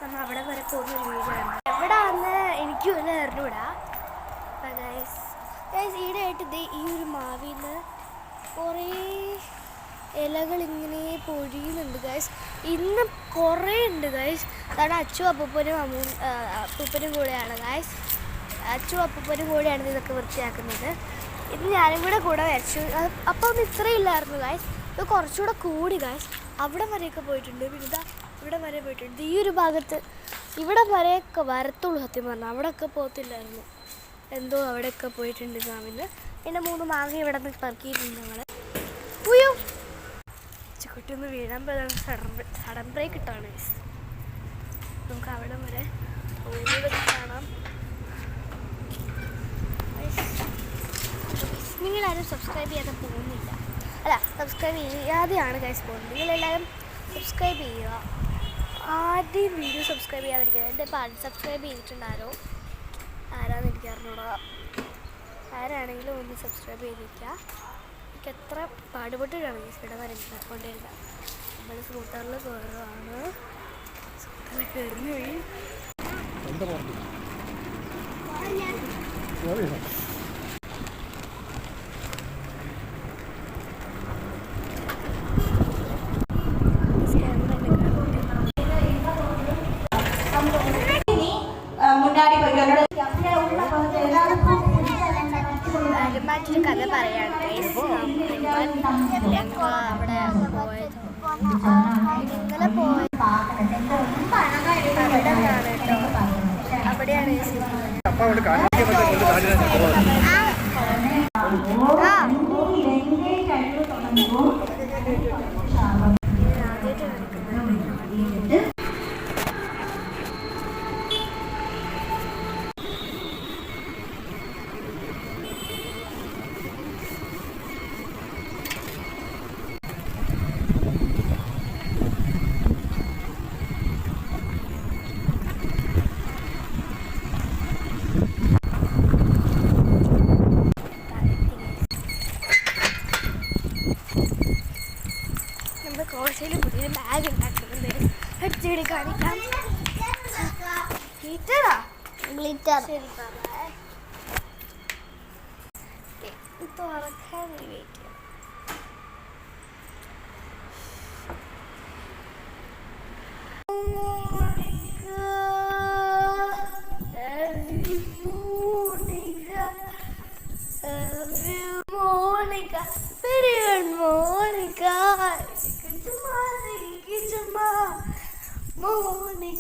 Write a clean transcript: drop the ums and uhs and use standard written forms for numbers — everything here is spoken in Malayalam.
നമ്മൾ അവിടെ വരെ പോകുന്നൊരു വീഡിയോ ആണ്. എവിടെയാണെന്ന് എനിക്ക് വല്ല അറിഞ്ഞൂടാ. ഈടെ ആയിട്ട് ഈ ഒരു മാവിൽ നിന്ന് കുറേ ഇലകൾ ഇങ്ങനെ പൊഴിയുന്നുണ്ട് ഗൈസ്. ഇന്ന് കുറേ ഉണ്ട് ഗൈസ്. കാരണം അച്ചു അപ്പൂപ്പനും അപ്പൂപ്പനും കൂടെയാണ് ഗൈസ്. അച്ചു അപ്പൂപ്പനും കൂടെയാണ് ഇതൊക്കെ വൃത്തിയാക്കുന്നത്. ഇത് ഞാനും കൂടെ വരച്ചു. അപ്പോൾ ഒന്നും ഇത്രയില്ലായിരുന്നു ഗൈസ്. ഇത് കുറച്ചുകൂടെ കൂടി ഗൈസ്. അവിടെ വരെയൊക്കെ പോയിട്ടുണ്ട്. പിന്നെ ഇതാ ഇവിടെ വരെ പോയിട്ടുണ്ട്. ഈ ഒരു ഭാഗത്ത് ഇവിടെ വരെയൊക്കെ വരത്തുള്ളൂ സത്യം പറഞ്ഞാൽ. അവിടെയൊക്കെ പോകത്തില്ലായിരുന്നു. എന്തോ അവിടെയൊക്കെ പോയിട്ടുണ്ട് മാവിന്. പിന്നെ 3 മാങ്ങ ഇവിടെ നിന്ന് പറക്കിയിട്ടുണ്ട് ഞങ്ങൾ. ഉയ്യോ കുട്ടി ഒന്ന് വീഴാൻ പോയതാണ്. സഡൻ ബ്രേക്ക് ഇട്ടാണ് ഗൈസ്. നമുക്ക് അവിടെ വരെ പോകുന്നതൊക്കെ കാണാം. നിങ്ങളാരും സബ്സ്ക്രൈബ് ചെയ്യാതെ പോകുന്നില്ല. അല്ല, സബ്സ്ക്രൈബ് ചെയ്യാതെയാണ് ഗൈസ് പോകുന്നത്. നിങ്ങളെല്ലാവരും സബ്സ്ക്രൈബ് ചെയ്യുക. ആദ്യം വീഡിയോ സബ്സ്ക്രൈബ് ചെയ്യാതിരിക്കുന്നത്. എൻ്റെ ഇപ്പോൾ അൺസബ്സ്ക്രൈബ് ചെയ്തിട്ടുണ്ടാരോ ആരാന്ന് എനിക്ക് അറിഞ്ഞൂടാ. ആരാണെങ്കിലും ഒന്ന് സബ്സ്ക്രൈബ് ചെയ്തിരിക്കുക. എനിക്ക് എത്ര പാടുപെട്ടിട്ടാണ് ഗൈസ് ഇവിടെ വരേണ്ടത് കൊണ്ടിരുന്നത്. നമ്മൾ സ്കൂട്ടറിൽ കയറുകയാണ്. സ്കൂട്ടറിൽ കയറുന്നു പോയി. ഹനുമാൻ്റെ കഥ പറയാണ് ഗൈസ്. ഞങ്ങൾ അവിടെ പോയത് ഇന്നലെ പോയത് അവിടെയാണ് കേട്ടോ. അവിടെയാണ് കോശയിൽ പുതിയൊരു ബാഗ് ഉണ്ടാക്കുന്നുണ്ട്. അടിച്ചുകൂടി കാണിക്കാം. ഗ്ലിറ്ററാ? ഗ്ലിറ്റർ. ശരി തുറക്കാൻ വെയിറ്റ് ചെയ്യാം. Monica.